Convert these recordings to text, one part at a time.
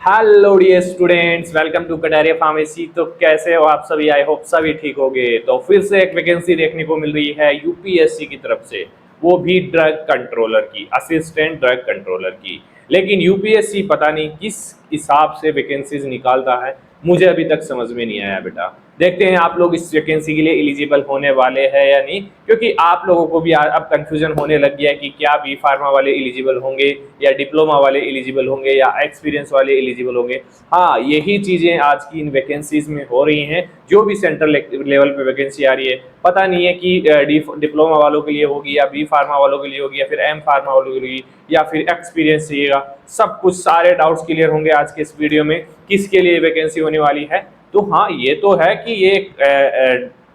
Hello dear students, welcome to Kataria pharmacy. तो कैसे हो आप सभी? आई होप सभी ठीक होंगे। तो फिर से एक वैकेंसी देखने को मिल रही है यूपीएससी की तरफ से, वो भी ड्रग कंट्रोलर की, असिस्टेंट ड्रग कंट्रोलर की। लेकिन यूपीएससी पता नहीं किस हिसाब से वैकेंसीज निकालता है, मुझे अभी तक समझ में नहीं आया बेटा। देखते हैं आप लोग इस वैकेंसी के लिए एलिजिबल होने वाले हैं या नहीं, क्योंकि आप लोगों को भी अब कंफ्यूजन होने लग गया है कि क्या बी फार्मा वाले एलिजिबल होंगे या डिप्लोमा वाले एलिजिबल होंगे या एक्सपीरियंस वाले एलिजिबल होंगे। हाँ, यही चीज़ें आज की इन वैकेंसीज में हो रही हैं। जो भी सेंट्रल लेवल पे वैकेंसी आ रही है, पता नहीं है कि डिप्लोमा वालों के लिए होगी या बी फार्मा वालों के लिए होगी या फिर एम फार्मा वालों के लिए या फिर एक्सपीरियंस चाहिएगा। सब कुछ सारे डाउट्स क्लियर होंगे आज के इस वीडियो में, किसके लिए वैकेंसी होने वाली है। तो हाँ, ये तो है कि ये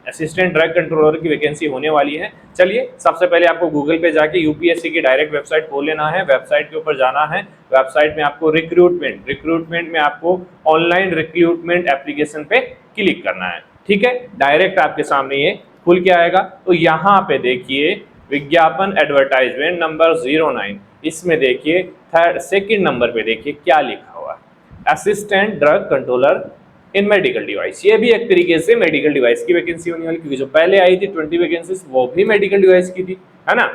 असिस्टेंट ड्रग कंट्रोलर की वैकेंसी होने वाली है। चलिए, सबसे पहले आपको गूगल पे जाके यूपीएससी की डायरेक्ट वेबसाइट खोल लेना है। वेबसाइट के ऊपर जाना है, वेबसाइट में आपको रिक्रूटमेंट में आपको ऑनलाइन रिक्रूटमेंट एप्लीकेशन पे क्लिक करना है। ठीक है, डायरेक्ट आपके सामने ये खुल के आएगा। तो यहाँ पे देखिए विज्ञापन एडवर्टाइजमेंट नंबर 09, इसमें देखिए सेकंड नंबर पे देखिए क्या लिखा हुआ है, असिस्टेंट ड्रग कंट्रोलर इन मेडिकल डिवाइस। ये भी एक तरीके से मेडिकल डिवाइस की वैकेंसी होने वाली, क्योंकि जो पहले आई थी 20 वैकेंसीज वो भी मेडिकल डिवाइस की थी, है ना।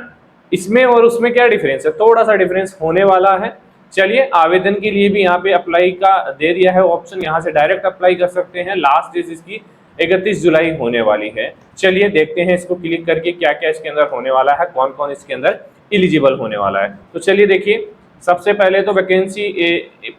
इसमें और उसमें क्या डिफरेंस है? थोड़ा सा डिफरेंस होने वाला है। चलिए, आवेदन के लिए भी यहाँ पे अप्लाई का दे दिया है ऑप्शन, यहाँ से डायरेक्ट अप्लाई कर सकते हैं। लास्ट डेट इसकी 31 जुलाई होने वाली है। चलिए देखते हैं इसको क्लिक करके क्या क्या इसके अंदर होने वाला है, कौन कौन इसके अंदर एलिजिबल होने वाला है। तो चलिए देखिए, सबसे पहले तो वैकेंसी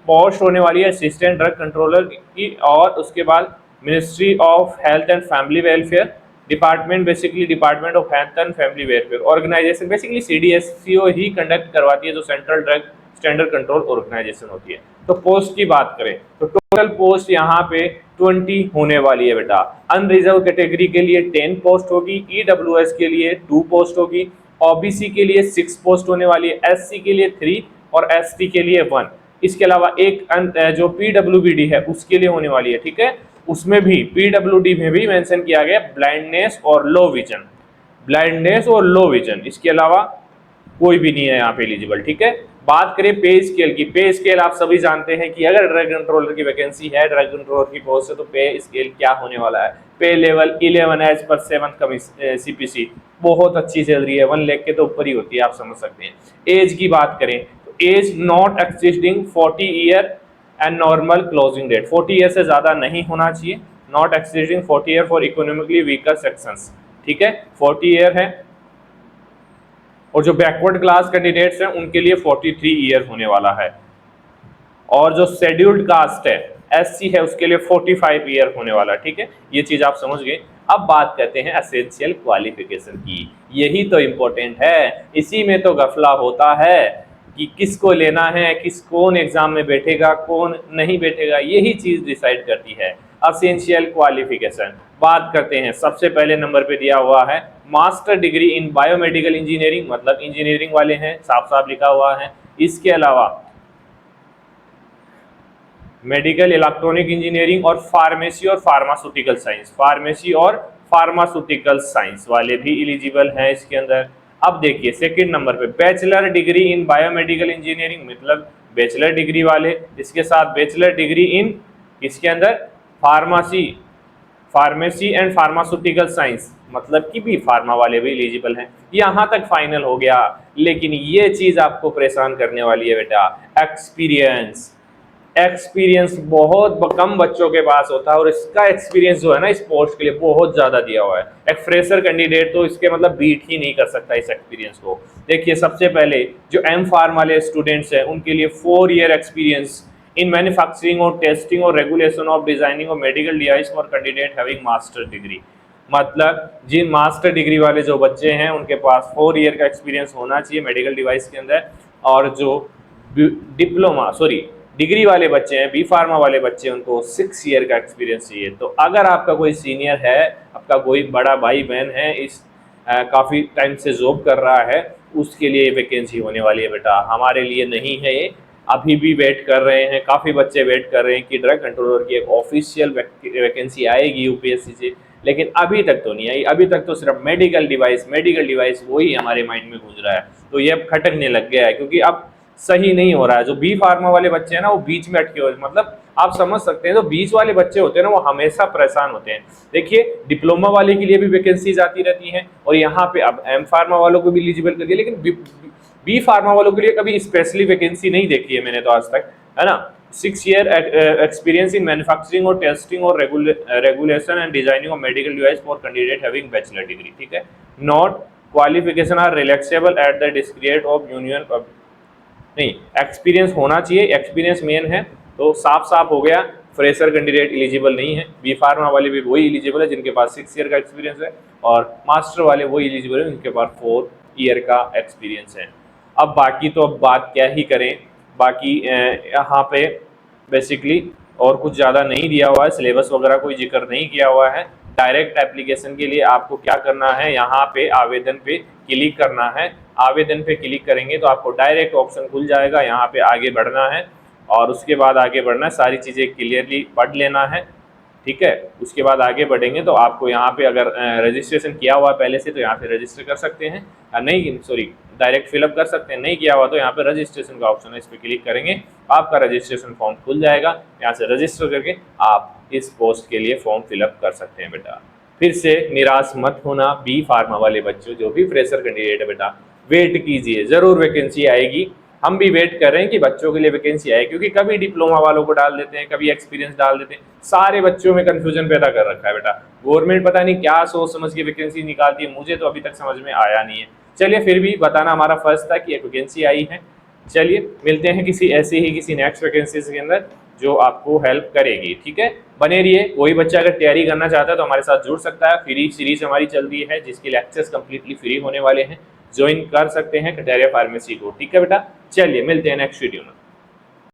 पोस्ट होने वाली है असिस्टेंट ड्रग कंट्रोलर की, और उसके बाद ministry of health and family welfare department, basically department of health and family welfare organization, basically CDSCO ही कंडक्ट करवाती है, जो central drug standard control organization होती है। तो पोस्ट की बात करें तो टोटल पोस्ट यहाँ पे 20 होने वाली है बेटा। अनरिजर्व कैटेगरी के लिए 10 पोस्ट होगी, ईडब्ल्यूएस के लिए 2 पोस्ट होगी, ओबीसी के लिए 6 पोस्ट होने वाली है, एससी के लिए 3 और एसटी के लिए 1। इसके अलावा एक जो पीडब्ल्यूबीडी है उसके लिए होने वाली है। ठीक है, उसमें भी पीडब्ल्यूडी में भी मेंशन किया गया ब्लाइंडनेस और लो विजन, ब्लाइंडनेस और लो विजन। इसके अलावा कोई भी नहीं है यहाँ पे एलिजिबल। ठीक है, बात करें पे स्केल की। पे स्केल आप सभी जानते हैं कि अगर ड्रग कंट्रोलर की वैकेंसी है, ड्रग कंट्रोलर की पोस्ट है, तो पे स्केल क्या होने वाला है। पे लेवल 11 एज पर 7 सीपीसी, बहुत अच्छी सैलरी है, 1 लाख के तो ऊपर ही होती है, आप समझ सकते हैं। एज की बात करें तो age not existing 40 year and normal closing date, 40 year से ज्यादा नहीं होना चाहिए। Not existing 40 year for economically weaker sections. ठीक है, 40 ईयर है। और जो बैकवर्ड क्लास कैंडिडेट्स हैं उनके लिए 43 ईयर होने वाला है। और जो शेड्यूल्ड कास्ट है, एससी है, उसके लिए 45 ईयर होने वाला है। ठीक है, ये चीज आप समझ गए। अब बात करते हैं एसेंशियल क्वालिफिकेशन की। यही तो इम्पोर्टेंट है, इसी में तो गफला होता है कि किसको लेना है, कौन एग्जाम में बैठेगा, कौन नहीं बैठेगा, यही चीज डिसाइड करती है एसेंशियल क्वालिफिकेशन। बात करते हैं, सबसे पहले नंबर पे दिया हुआ है master degree in biomedical engineering, मतलब इंजीनियरिंग वाले हैं, साफ साफ लिखा हुआ है। इसके अलावा मेडिकल इलेक्ट्रॉनिक इंजीनियरिंग और फार्मेसी और फार्मास्यूटिकल साइंस, फार्मेसी और फार्मास्यूटिकल साइंस वाले भी एलिजिबल हैं इसके अंदर। अब देखिए सेकंड नंबर पे bachelor degree in biomedical engineering, मतलब बैचलर डिग्री वाले, इसके साथ बैचलर डिग्री इन इसके अंदर pharmacy, pharmacy and pharmaceutical science, मतलब कि भी फार्मा वाले भी एलिजिबल हैं। यहाँ तक फाइनल हो गया। लेकिन ये चीज आपको परेशान करने वाली है बेटा, एक्सपीरियंस। एक्सपीरियंस बहुत कम बच्चों के पास होता है, और इसका एक्सपीरियंस जो है ना इस पोस्ट के लिए बहुत ज्यादा दिया हुआ है। एक फ्रेशर कैंडिडेट तो इसके मतलब बीट ही नहीं कर सकता इस एक्सपीरियंस को। देखिए, सबसे पहले जो एम फार्म वाले स्टूडेंट्स हैं उनके लिए 4 ईयर एक्सपीरियंस इन मैन्युफैक्चरिंग और टेस्टिंग और रेगुलेशन ऑफ डिजाइनिंग और medical device for candidate having master degree, मतलब जिन मास्टर डिग्री वाले जो बच्चे हैं उनके पास 4 ईयर का एक्सपीरियंस होना चाहिए मेडिकल डिवाइस के अंदर। और जो डिग्री वाले बच्चे हैं, बी फार्मा वाले बच्चे हैं, उनको 6 ईयर का एक्सपीरियंस चाहिए। तो अगर आपका कोई सीनियर है, आपका कोई बड़ा भाई बहन है, इस काफ़ी टाइम से जॉब कर रहा है, उसके लिए वैकेंसी होने वाली है बेटा। हमारे लिए नहीं है ये, अभी भी वेट कर रहे हैं, काफ़ी बच्चे वेट कर रहे हैं कि ड्रग कंट्रोलर की एक ऑफिशियल वैकेंसी आएगी यूपीएससी से, लेकिन अभी तक तो नहीं आई। अभी तक तो सिर्फ मेडिकल डिवाइस वही हमारे माइंड में गूंज रहा है। तो ये अब खटकने लग गया है, क्योंकि अब सही नहीं हो रहा है। जो बी फार्मा वाले बच्चे हैं ना वो बीच में अटके हुए, मतलब आप समझ सकते हैं जो बीच वाले बच्चे होते हैं ना वो हमेशा परेशान होते हैं। देखिए डिप्लोमा वाले के लिए भी वैकेंसीज आती रहती हैं और यहाँ पे अब एम फार्मा वालों को भी एलिजिबल कर दिया, लेकिन बी फार्मा वालों के लिए कभी स्पेशली वैकेंसी नहीं देखी है मैंने तो आज तक, है ना। 6 ईयर एक्सपीरियंस इन मैन्युफैक्चरिंग और टेस्टिंग और regulation and designing of medical device for candidate having bachelor degree, ठीक है। Not qualification are relaxable at the discrete of union, नहीं एक्सपीरियंस होना चाहिए, एक्सपीरियंस मेन है। तो साफ साफ हो गया फ्रेशर कैंडिडेट एलिजिबल नहीं है। बी फार्मा वाले भी वही एलिजिबल है जिनके पास 6 ईयर का एक्सपीरियंस है और मास्टर वाले वही एलिजिबल है जिनके पास 4 ईयर का एक्सपीरियंस है। अब बाकी तो अब बात क्या ही करें, बाकी यहाँ पे बेसिकली और कुछ ज़्यादा नहीं दिया हुआ है, सिलेबस वगैरह कोई जिक्र नहीं किया हुआ है। डायरेक्ट एप्लीकेशन के लिए आपको क्या करना है, यहाँ पे आवेदन पे क्लिक करना है। आवेदन पे क्लिक करेंगे तो आपको डायरेक्ट ऑप्शन खुल जाएगा, यहाँ पे आगे बढ़ना है और उसके बाद आगे बढ़ना है, सारी चीज़ें क्लियरली पढ़ लेना है, ठीक है। उसके बाद आगे बढ़ेंगे तो आपको यहाँ पे अगर रजिस्ट्रेशन किया हुआ है पहले से तो यहाँ पे रजिस्टर कर सकते हैं, नहीं सॉरी डायरेक्ट फिलअप कर सकते हैं, नहीं किया हुआ तो यहाँ पे रजिस्ट्रेशन का ऑप्शन है, इस पर क्लिक करेंगे आपका रजिस्ट्रेशन फॉर्म खुल जाएगा। यहाँ से रजिस्टर करके आप इस पोस्ट के लिए फॉर्म फिलअप कर सकते हैं बेटा। फिर से निराश मत होना बी फार्मा वाले बच्चों, जो भी फ्रेशर कैंडिडेट है बेटा, वेट कीजिए, जरूर वैकेंसी आएगी। हम भी वेट कर रहे हैं कि बच्चों के लिए वैकेंसी आए, क्योंकि कभी डिप्लोमा वालों को डाल देते हैं, कभी एक्सपीरियंस डाल देते हैं, सारे बच्चों में कंफ्यूजन पैदा कर रखा है बेटा। गवर्नमेंट पता नहीं क्या सोच समझ के वैकेंसी निकालती है, मुझे तो अभी तक समझ में आया नहीं है। चलिए फिर भी बताना हमारा फर्ज था कि एक वैकेंसी आई है। चलिए मिलते हैं किसी ऐसे ही किसी नेक्स्ट वैकेंसी के अंदर जो आपको हेल्प करेगी, ठीक है। बने रहिए। कोई बच्चा अगर तैयारी करना चाहता है तो हमारे साथ जुड़ सकता है। फ्री सीरीज हमारी चल रही है जिसके लेक्चर्स कंप्लीटली फ्री होने वाले हैं, ज्वाइन कर सकते हैं कटारिया फार्मेसी को, ठीक है बेटा। चलिए मिलते हैं नेक्स्ट वीडियो में।